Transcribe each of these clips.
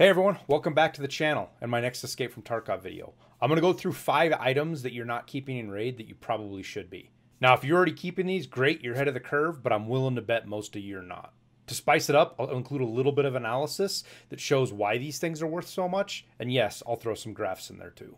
Hey everyone, welcome back to the channel and my next Escape from Tarkov video. I'm going to go through 5 items that you're not keeping in raid that you probably should be. Now if you're already keeping these, great, you're ahead of the curve, but I'm willing to bet most of you are not. To spice it up, I'll include a little bit of analysis that shows why these things are worth so much, and yes, I'll throw some graphs in there too.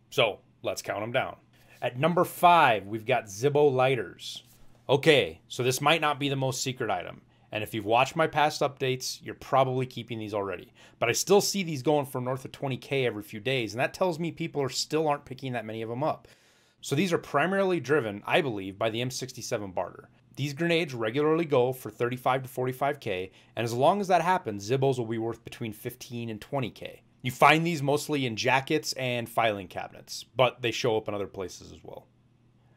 So, let's count them down. At number 5, we've got Zibbo lighters. Okay, so this might not be the most secret item. And if you've watched my past updates, you're probably keeping these already. But I still see these going for north of 20K every few days, and that tells me people still aren't picking that many of them up. So these are primarily driven, I believe, by the M67 barter. These grenades regularly go for 35 to 45K, and as long as that happens, Zibbos will be worth between 15 and 20K. You find these mostly in jackets and filing cabinets, but they show up in other places as well.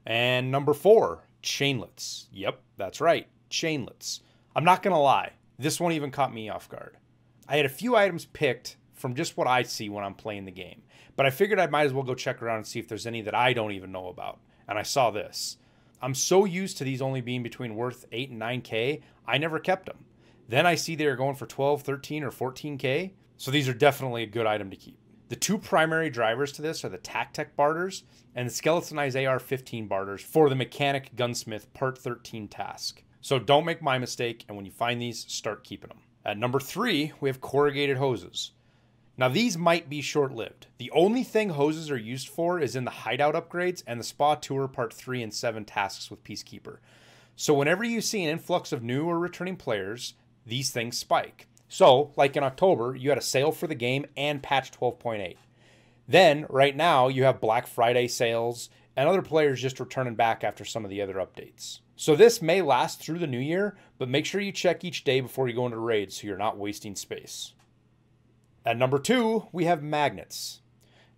And number 4, chainlets. Yep, that's right, chainlets. I'm not going to lie, this one even caught me off guard. I had a few items picked from just what I see when I'm playing the game, but I figured I might as well go check around and see if there's any that I don't even know about, and I saw this. I'm so used to these only being between worth 8 and 9K, I never kept them. Then I see they're going for 12, 13, or 14K, so these are definitely a good item to keep. The 2 primary drivers to this are the TacTech barters and the skeletonized AR-15 barters for the Mechanic Gunsmith Part 13 task. So don't make my mistake, and when you find these, start keeping them. At number 3, we have corrugated hoses. Now these might be short-lived. The only thing hoses are used for is in the hideout upgrades and the Spa Tour Part 3 and 7 tasks with Peacekeeper. So whenever you see an influx of new or returning players, these things spike. So, like in October, you had a sale for the game and patch 12.8. Then, right now, you have Black Friday sales and other players just returning back after some of the other updates. So this may last through the new year, but make sure you check each day before you go into raids so you're not wasting space. At number 2, we have magnets.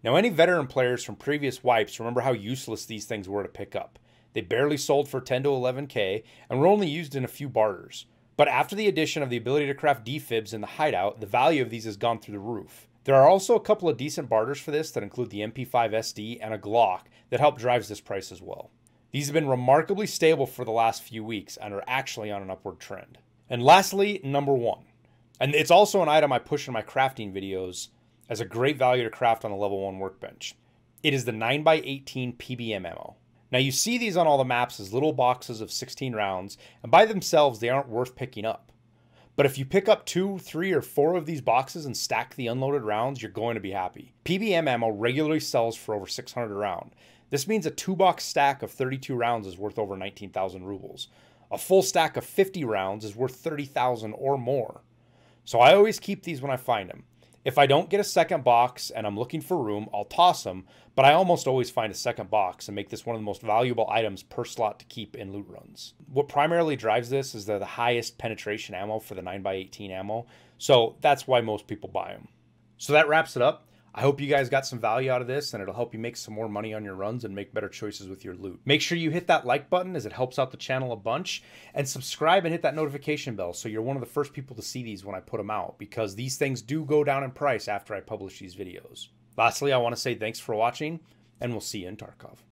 Now any veteran players from previous wipes remember how useless these things were to pick up. They barely sold for 10 to 11K and were only used in a few barters. But after the addition of the ability to craft defibs in the hideout, the value of these has gone through the roof. There are also a couple of decent barters for this that include the MP5 SD and a Glock that help drive this price as well. These have been remarkably stable for the last few weeks and are actually on an upward trend. And lastly, number 1. And it's also an item I push in my crafting videos as a great value to craft on a level 1 workbench. It is the 9x18 PBM ammo. Now you see these on all the maps as little boxes of 16 rounds, and by themselves they aren't worth picking up. But if you pick up 2, 3, or 4 of these boxes and stack the unloaded rounds, you're going to be happy. PBM ammo regularly sells for over 600 a round. This means a 2-box stack of 32 rounds is worth over 19,000 rubles. A full stack of 50 rounds is worth 30,000 or more. So I always keep these when I find them. If I don't get a second box and I'm looking for room, I'll toss them, but I almost always find a second box and make this one of the most valuable items per slot to keep in loot runs. What primarily drives this is they're the highest penetration ammo for the 9x18 ammo, so that's why most people buy them. So that wraps it up. I hope you guys got some value out of this and it'll help you make some more money on your runs and make better choices with your loot. Make sure you hit that like button as it helps out the channel a bunch, and subscribe and hit that notification bell so you're one of the first people to see these when I put them out, because these things do go down in price after I publish these videos. Lastly, I want to say thanks for watching, and we'll see you in Tarkov.